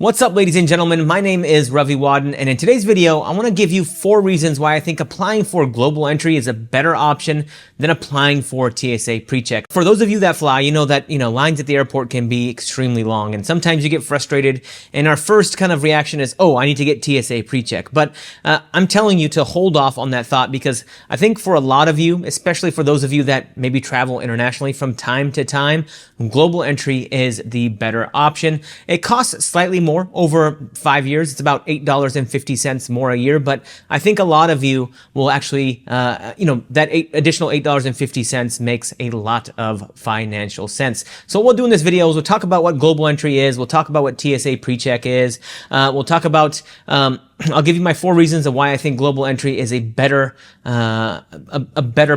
What's up, ladies and gentlemen? My name is Ravi Wadan, and in today's video, I want to give you 4 reasons why I think applying for global entry is a better option than applying for TSA PreCheck. For those of you that fly, you know that lines at the airport can be extremely long, and sometimes you get frustrated, and our first kind of reaction is, oh, I need to get TSA PreCheck. But I'm telling you to hold off on that thought, because I think for a lot of you, especially for those of you that maybe travel internationally from time to time, global entry is the better option. It costs slightly more over 5 years. It's about $8.50 more a year, but I think a lot of you will actually, that additional $8.50 makes a lot of financial sense. So what we'll do in this video is we'll talk about what global entry is. We'll talk about what TSA PreCheck is. We'll talk about, I'll give you my 4 reasons of why I think global entry is a better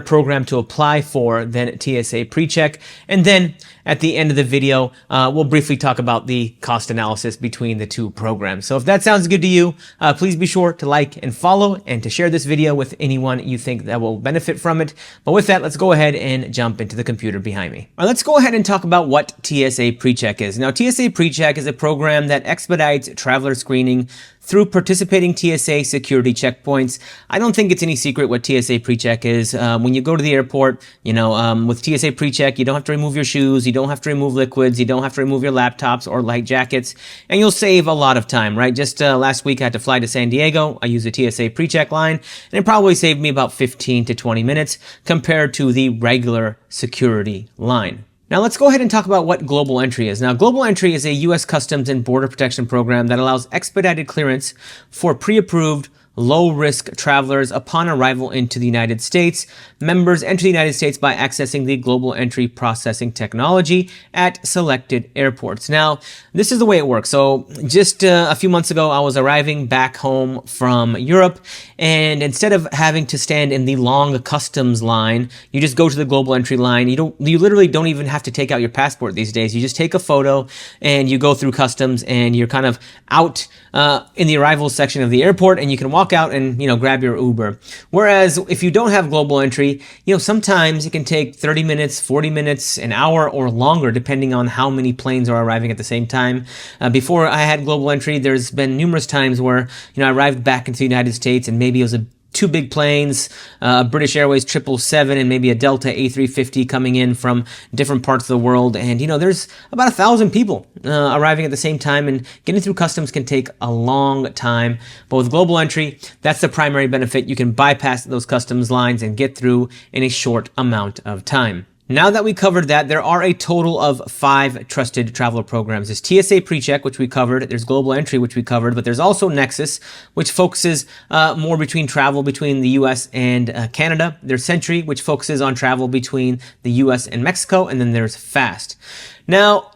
program to apply for than TSA PreCheck. And then at the end of the video, we'll briefly talk about the cost analysis between the 2 programs. So if that sounds good to you, please be sure to like and follow and to share this video with anyone you think that will benefit from it. But with that, let's go ahead and jump into the computer behind me. All right, let's go ahead and talk about what TSA PreCheck is. Now, TSA PreCheck is a program that expedites traveler screening through participating TSA security checkpoints. I don't think it's any secret what TSA PreCheck is. When you go to the airport, with TSA PreCheck, you don't have to remove your shoes, you don't have to remove liquids, you don't have to remove your laptops or light jackets, and you'll save a lot of time, right? Just last week I had to fly to San Diego. I used a TSA PreCheck line, and it probably saved me about 15 to 20 minutes compared to the regular security line. Now let's go ahead and talk about what global entry is. Now, global entry is a U.S. Customs and Border Protection program that allows expedited clearance for pre-approved low-risk travelers upon arrival into the United States. Members enter the United States by accessing the global entry processing technology at selected airports. Now, this is the way it works. So just a few months ago, I was arriving back home from Europe, and instead of having to stand in the long customs line, you just go to the global entry line. You literally don't even have to take out your passport these days. You just take a photo and you go through customs, and you're kind of out in the arrivals section of the airport, and you can walk out and grab your Uber. Whereas if you don't have global entry, sometimes it can take 30 minutes, 40 minutes, an hour, or longer, depending on how many planes are arriving at the same time. Before I had global entry, there's been numerous times where I arrived back into the United States, and maybe it was 2 big planes, British Airways 777 and maybe a Delta A350 coming in from different parts of the world. And, there's about 1,000 people arriving at the same time, and getting through customs can take a long time. But with global entry, that's the primary benefit. You can bypass those customs lines and get through in a short amount of time. Now that we covered that, there are a total of 5 trusted traveler programs. There's TSA PreCheck, which we covered. There's Global Entry, which we covered. But there's also NEXUS, which focuses more between travel between the U.S. and Canada. There's SENTRI, which focuses on travel between the U.S. and Mexico. And then there's FAST. Now,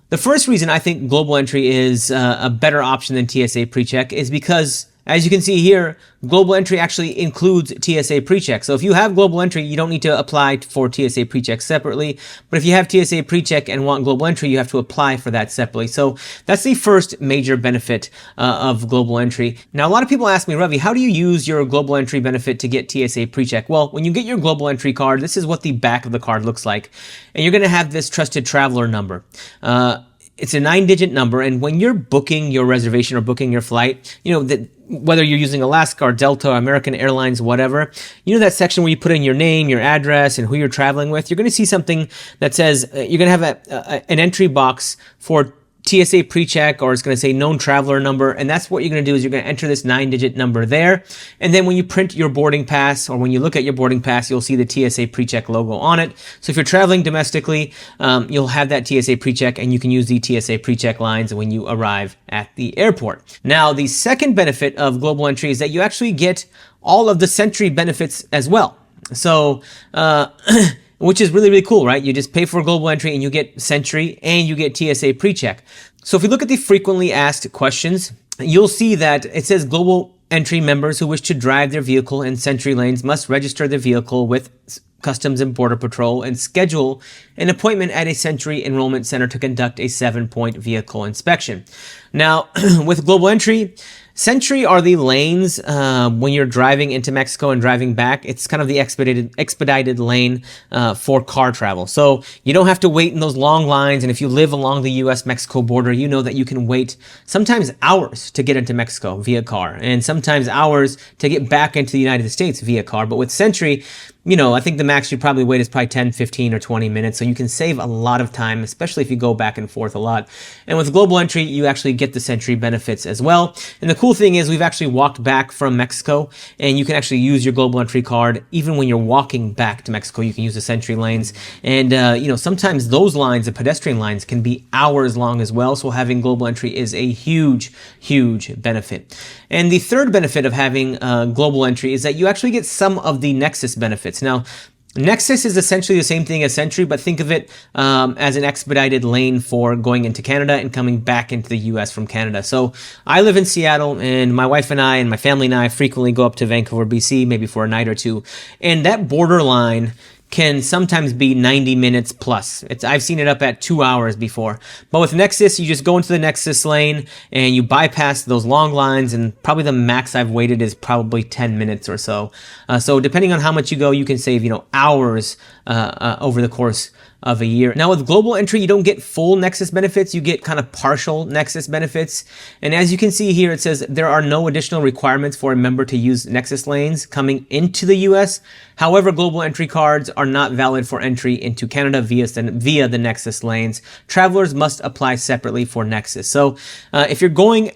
the first reason I think Global Entry is a better option than TSA PreCheck is because, as you can see here, global entry actually includes TSA PreCheck. So if you have global entry, you don't need to apply for TSA PreCheck separately. But if you have TSA PreCheck and want global entry, you have to apply for that separately. So that's the first major benefit of global entry. Now, a lot of people ask me, Ravi, how do you use your global entry benefit to get TSA PreCheck? Well, when you get your global entry card, this is what the back of the card looks like. And you're going to have this trusted traveler number. It's a 9-digit number, and when you're booking your reservation or booking your flight, whether you're using Alaska or Delta or American Airlines, whatever, that section where you put in your name, your address, and who you're traveling with, you're going to see something that says you're going to have an entry box for TSA PreCheck, or it's going to say known traveler number, and that's what you're going to do is you're going to enter this 9-digit number there, and then when you print your boarding pass, or when you look at your boarding pass, you'll see the TSA PreCheck logo on it. So if you're traveling domestically, you'll have that TSA PreCheck, and you can use the TSA PreCheck lines when you arrive at the airport. Now, the second benefit of global entry is that you actually get all of the Sentry benefits as well. So, which is really, really cool, right? You just pay for global entry and you get Sentry and you get TSA PreCheck. So if you look at the frequently asked questions, you'll see that it says global entry members who wish to drive their vehicle in Sentry lanes must register their vehicle with Customs and Border Patrol and schedule an appointment at a Sentry enrollment center to conduct a 7-point vehicle inspection. Now, with global entry, Sentry are the lanes when you're driving into Mexico and driving back. It's kind of the expedited lane for car travel. So you don't have to wait in those long lines. And if you live along the U.S. Mexico border, you know that you can wait sometimes hours to get into Mexico via car, and sometimes hours to get back into the United States via car. But with Sentry, you know, I think the max you probably wait is probably 10, 15, or 20 minutes. So you can save a lot of time, especially if you go back and forth a lot. And with Global Entry, you actually get the Sentry benefits as well. And the cool thing is we've actually walked back from Mexico, and you can actually use your Global Entry card. Even when you're walking back to Mexico, you can use the Sentry lanes. And, you know, sometimes those lines, the pedestrian lines, can be hours long as well. So having Global Entry is a huge, huge benefit. And the third benefit of having Global Entry is that you actually get some of the NEXUS benefits. Now, NEXUS is essentially the same thing as Sentry, but think of it as an expedited lane for going into Canada and coming back into the U.S. from Canada. So I live in Seattle, and my wife and I and my family and I frequently go up to Vancouver, BC, maybe for a night or two. And that borderline can sometimes be 90 minutes plus. I've seen it up at 2 hours before. But with NEXUS, you just go into the NEXUS lane and you bypass those long lines, and probably the max I've waited is probably 10 minutes or so. So depending on how much you go, you can save, you know, hours over the course of a year. Now with Global Entry, you don't get full NEXUS benefits, you get kind of partial NEXUS benefits. And as you can see here, it says there are no additional requirements for a member to use NEXUS lanes coming into the US. However, Global Entry cards are not valid for entry into Canada via the NEXUS lanes. Travelers must apply separately for NEXUS. So if you're going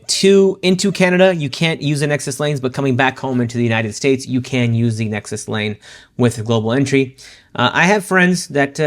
into Canada, you can't use the NEXUS lanes, but coming back home into the United States, you can use the NEXUS lane with Global Entry. I have friends that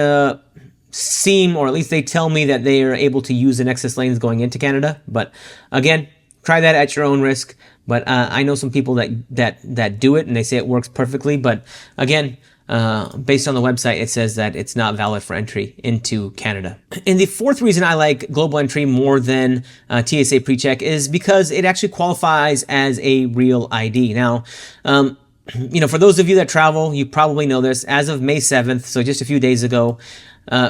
seem, or at least they tell me, that they are able to use the NEXUS lanes going into Canada. But again, try that at your own risk. But I know some people that do it, and they say it works perfectly. But again, based on the website, it says that it's not valid for entry into Canada. And the fourth reason I like Global Entry more than TSA PreCheck is because it actually qualifies as a real ID. Now, you know, for those of you that travel, you probably know this. As of May 7th, so just a few days ago,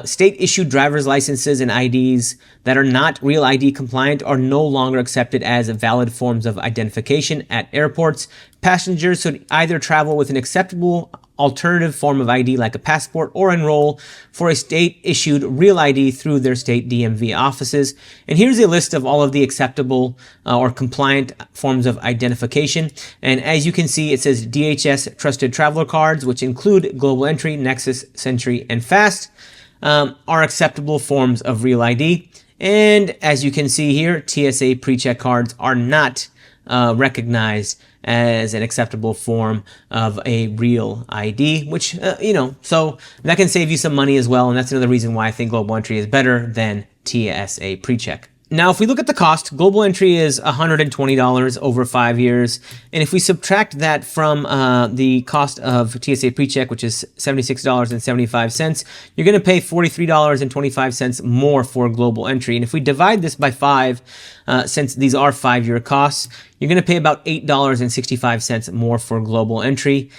state-issued driver's licenses and IDs that are not Real ID compliant are no longer accepted as valid forms of identification at airports. Passengers should either travel with an acceptable alternative form of ID like a passport, or enroll for a state-issued Real ID through their state DMV offices. And here's a list of all of the acceptable or compliant forms of identification. And as you can see, it says DHS Trusted Traveler Cards, which include Global Entry, NEXUS, Sentry, and FAST, are acceptable forms of Real ID. And as you can see here, TSA PreCheck cards are not recognized as an acceptable form of a Real ID, which, you know, so that can save you some money as well. And that's another reason why I think Global Entry is better than TSA PreCheck. Now, if we look at the cost, Global Entry is $120 over 5 years. And if we subtract that from the cost of TSA PreCheck, which is $76.75, you're going to pay $43.25 more for Global Entry. And if we divide this by 5, since these are 5-year costs, you're going to pay about $8.65 more for Global Entry.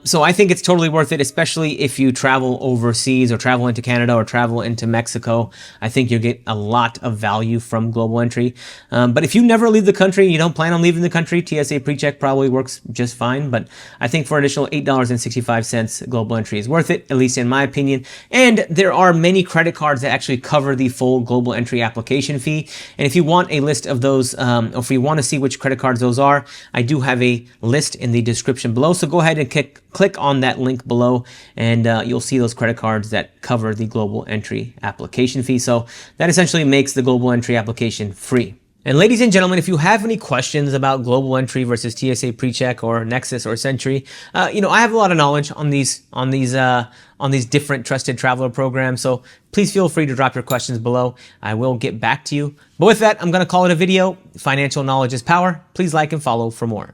So I think it's totally worth it, especially if you travel overseas or travel into Canada or travel into Mexico. I think you'll get a lot of value from Global Entry. But if you never leave the country, you don't plan on leaving the country, TSA PreCheck probably works just fine. But I think for an additional $8.65, Global Entry is worth it, at least in my opinion. And there are many credit cards that actually cover the full Global Entry application fee. And if you want a list of those, or if you want to see which credit cards those are, I do have a list in the description below. So go ahead and click on that link below, and you'll see those credit cards that cover the Global Entry application fee. So that essentially makes the Global Entry application free. And ladies and gentlemen, if you have any questions about Global Entry versus TSA PreCheck or NEXUS or Sentry, you know, I have a lot of knowledge on these different trusted traveler programs. So please feel free to drop your questions below. I will get back to you. But with that, I'm going to call it a video. Financial knowledge is power. Please like and follow for more.